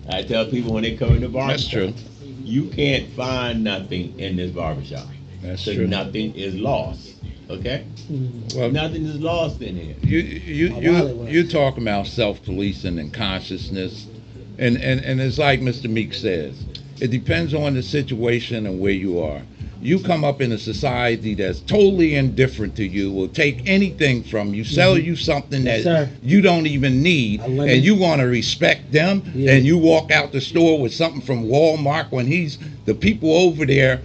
I tell people when they come in the That's barbershop, true. you can't find nothing in this barbershop. That's So true. nothing is lost. Okay? Well, Nothing is lost in here. you talking about self-policing and consciousness, and it's like Mr. Meek says, it depends on the situation and where you are. You come up in a society that's totally indifferent to you, will take anything from you, sell you something Yes, that sir. you don't even need, A lemon. and you want to respect them, Yeah. and you walk out the store with something from Walmart when the people over there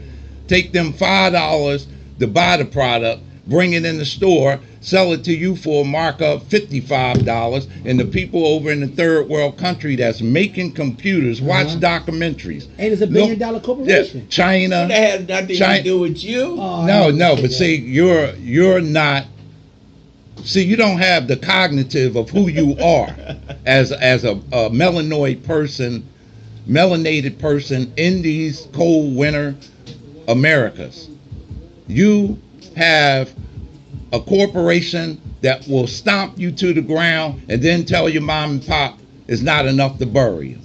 take them $5 to buy the product, bring it in the store, sell it to you for a markup $55, and the people over in the third world country that's making computers watch documentaries. And it's a billion-dollar corporation. Yeah, China. That has nothing to do with you. Oh, No, I no, didn't but say see, you're not. See, you don't have the cognitive of who you are as a melanoid person, melanated person in these cold winter Americas. You have a corporation that will stomp you to the ground and then tell your mom and pop it's not enough to bury you.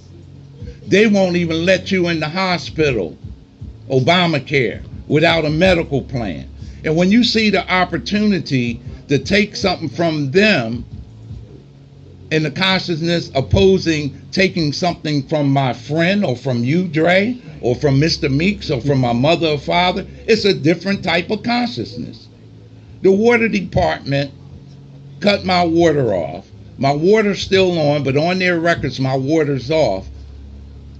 They won't even let you in the hospital, Obamacare, without a medical plan. And when you see the opportunity to take something from them in the consciousness opposing taking something from my friend or from you, Dre, or from Mr. Meeks or from my mother or father, it's a different type of consciousness. The water department cut my water off. My water's still on, but on their records, my water's off.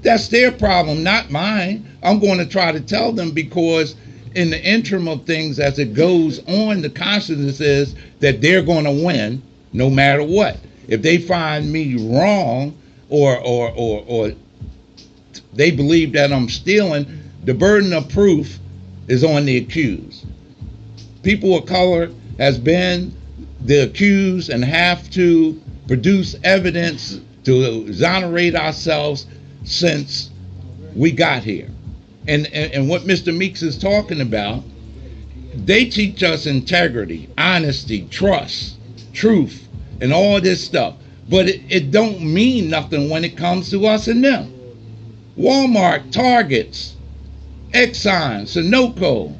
That's their problem, not mine. I'm going to try to tell them because in the interim of things as it goes on, the consciousness is that they're going to win no matter what. If they find me wrong or they believe that I'm stealing, the burden of proof is on the accused. People of color has been the accused and have to produce evidence to exonerate ourselves since we got here. And what Mr. Meeks is talking about, they teach us integrity, honesty, trust, truth, and all this stuff. But it don't mean nothing when it comes to us and them. Walmart, Targets, Exxon, Sunoco,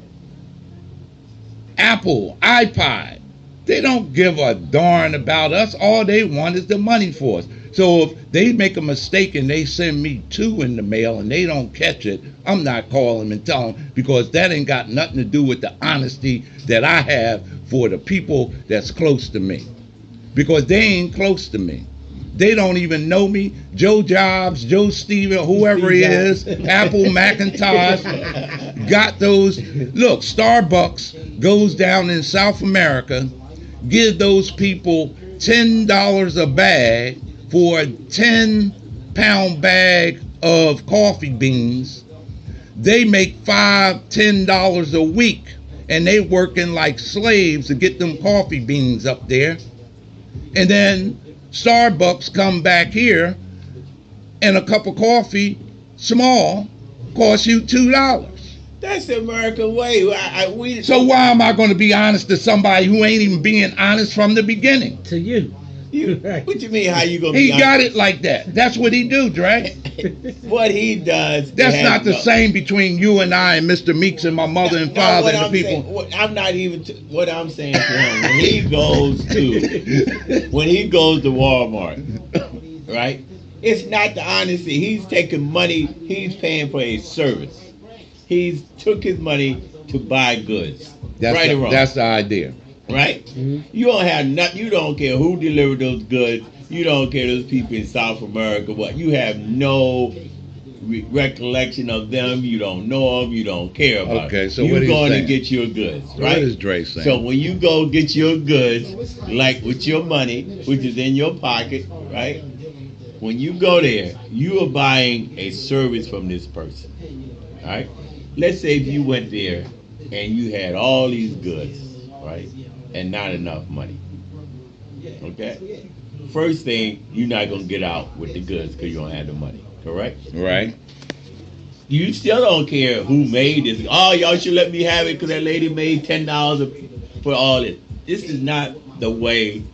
Apple, iPod, they don't give a darn about us. All they want is the money for us. So if they make a mistake and they send me two in the mail and they don't catch it, I'm not calling them and telling them because that ain't got nothing to do with the honesty that I have for the people that's close to me. Because they ain't close to me. They don't even know me. Joe Jobs, Joe Steven, whoever he is, Apple, Macintosh, got those. Look, Starbucks goes down in South America, give those people $10 a bag for a 10-pound bag of coffee beans. They make $5-10 a week, and they working like slaves to get them coffee beans up there. And then Starbucks come back here, and a cup of coffee, small, costs you $2. That's the American way. So why am I going to be honest to somebody who ain't even being honest from the beginning? To you. What you mean? How you gonna? He got it like that. That's what he do, Dre. What he does. That's not the same between you and I and Mr. Meeks and my mother and father and the people. I'm not even. What I'm saying to him when he goes to Walmart, right? It's not the honesty. He's taking money. He's paying for a service. He's took his money to buy goods. Right or wrong? That's the idea. Right? You don't have nothing. You don't care who delivered those goods. You don't care those people in South America. What? You have no recollection of them. You don't know them. You don't care about Okay, them. so You're what going saying? to get your goods, right? What is Dre saying? So when you go get your goods, like with your money, which is in your pocket, right? When you go there, you are buying a service from this person, right? Let's say if you went there and you had all these goods, right? And not enough money. Okay? First thing, you're not going to get out with the goods because you don't have the money. Correct? Right. You still don't care who made this. Oh, y'all should let me have it because that lady made $10 for all this. This is not the way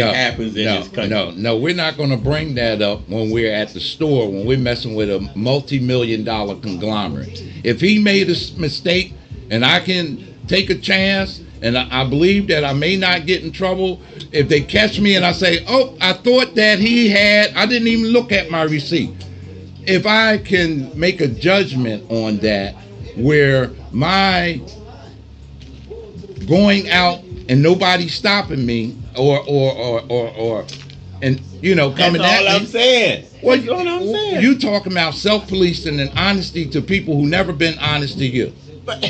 happens in this country. No, we're not going to bring that up when we're at the store, when we're messing with a multi-million-dollar conglomerate. If he made a mistake and I can take a chance and I believe that I may not get in trouble, if they catch me and I say, oh, I thought that I didn't even look at my receipt. If I can make a judgment on that where my going out and nobody stopping me or and coming That's all at I'm me. saying. Well, That's all I'm saying. You talking about self-policing and honesty to people who never been honest to you. But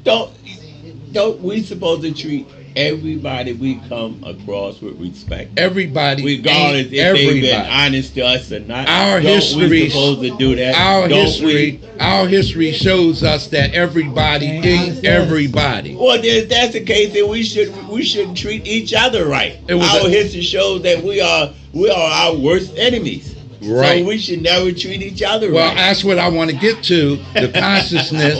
don't we supposed to treat everybody we come across with respect? Everybody, regardless if they've been honest to us or not. Our don't history, we supposed to do that? Our history shows us that everybody ain't everybody. Well, if that's the case, then we shouldn't treat each other right. Our history shows that we are our worst enemies. Right. So we should never treat each other well, right. That's what I want to get to. The consciousness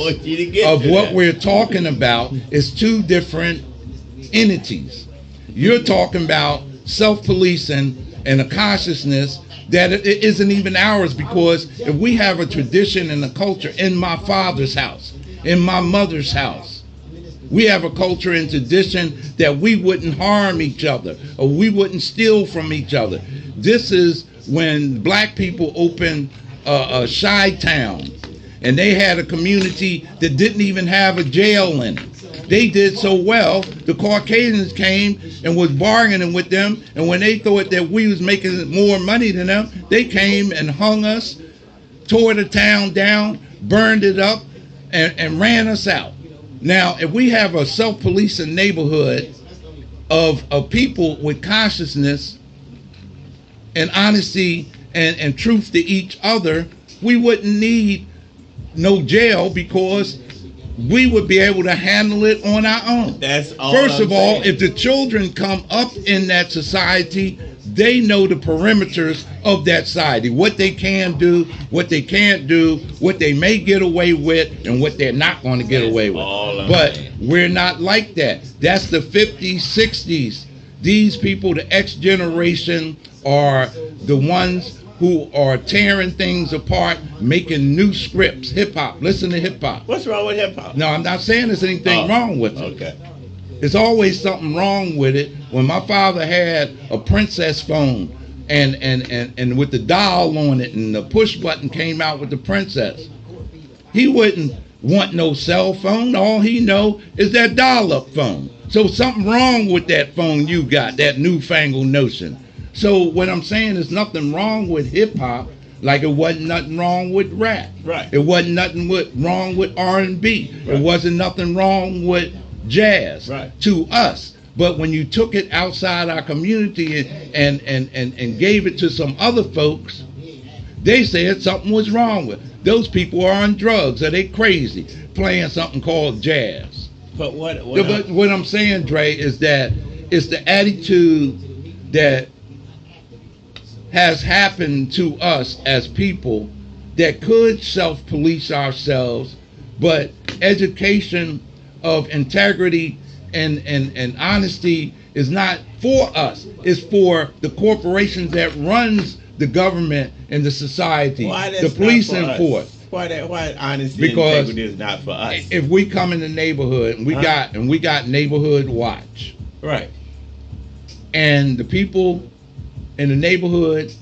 of what we're talking about is two different entities. You're talking about self-policing and a consciousness that it isn't even ours, because if we have a tradition and a culture in my father's house, in my mother's house, we have a culture and tradition that we wouldn't harm each other or we wouldn't steal from each other. This is when black people opened Chi-Town, and they had a community that didn't even have a jail in it. They did so well, the Caucasians came and was bargaining with them, and when they thought that we was making more money than them, they came and hung us, tore the town down, burned it up, and ran us out. Now, if we have a self-policing neighborhood of people with consciousness and honesty and truth to each other, we wouldn't need no jail, because we would be able to handle it on our own. That's all. First of all, if the children come up in that society, they know the perimeters of that society, what they can do, what they can't do, what they may get away with, and what they're not going to get away with. But we're not like that. That's the 50s, 60s. These people, the X generation, are the ones who are tearing things apart, making new scripts. Hip-hop. Listen to hip-hop. What's wrong with hip-hop? No, I'm not saying there's anything wrong with it. Okay. There's always something wrong with it. When my father had a Princess phone and with the dial on it and the push button came out with the Princess, he wouldn't want no cell phone. All he know is that dial-up phone. So something wrong with that phone you got, that newfangled notion. So what I'm saying is nothing wrong with hip-hop, like it wasn't nothing wrong with rap. Right. It wasn't nothing wrong with R&B. Right. It wasn't nothing wrong with jazz, right, to us. But when you took it outside our community and gave it to some other folks, they said something was wrong with it. Those people are on drugs, or they crazy, playing something called jazz. But what I'm saying, Dre, is that it's the attitude that has happened to us as people that could self-police ourselves, but education of integrity and honesty is not for us. It's for the corporations that runs the government and the society, the police and force. Why honesty and integrity is not for us? If we come in the neighborhood and we got neighborhood watch, right, and the people in the neighborhood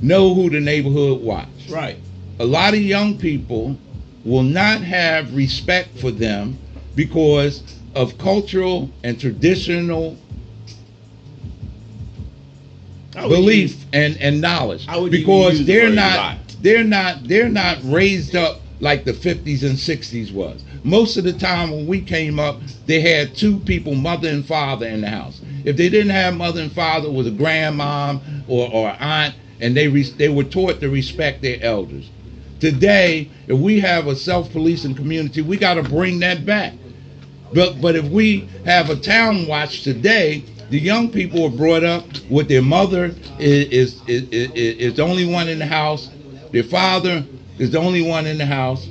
know who the neighborhood watch, right. A lot of young people will not have respect for them because of cultural and traditional belief and knowledge, because they're not raised up like the 50s and 60s was. Most of the time when we came up, they had two people, mother and father, in the house. If they didn't have mother and father, it was a grandmom or aunt, and they were taught to respect their elders. Today, if we have a self-policing community, we got to bring that back. But if we have a town watch today, the young people are brought up with their mother is the only one in the house, their father is the only one in the house,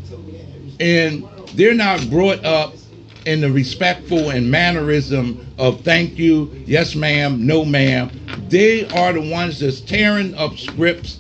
and they're not brought up in the respectful and mannerism of thank you, yes ma'am, no ma'am. They are the ones that's tearing up scripts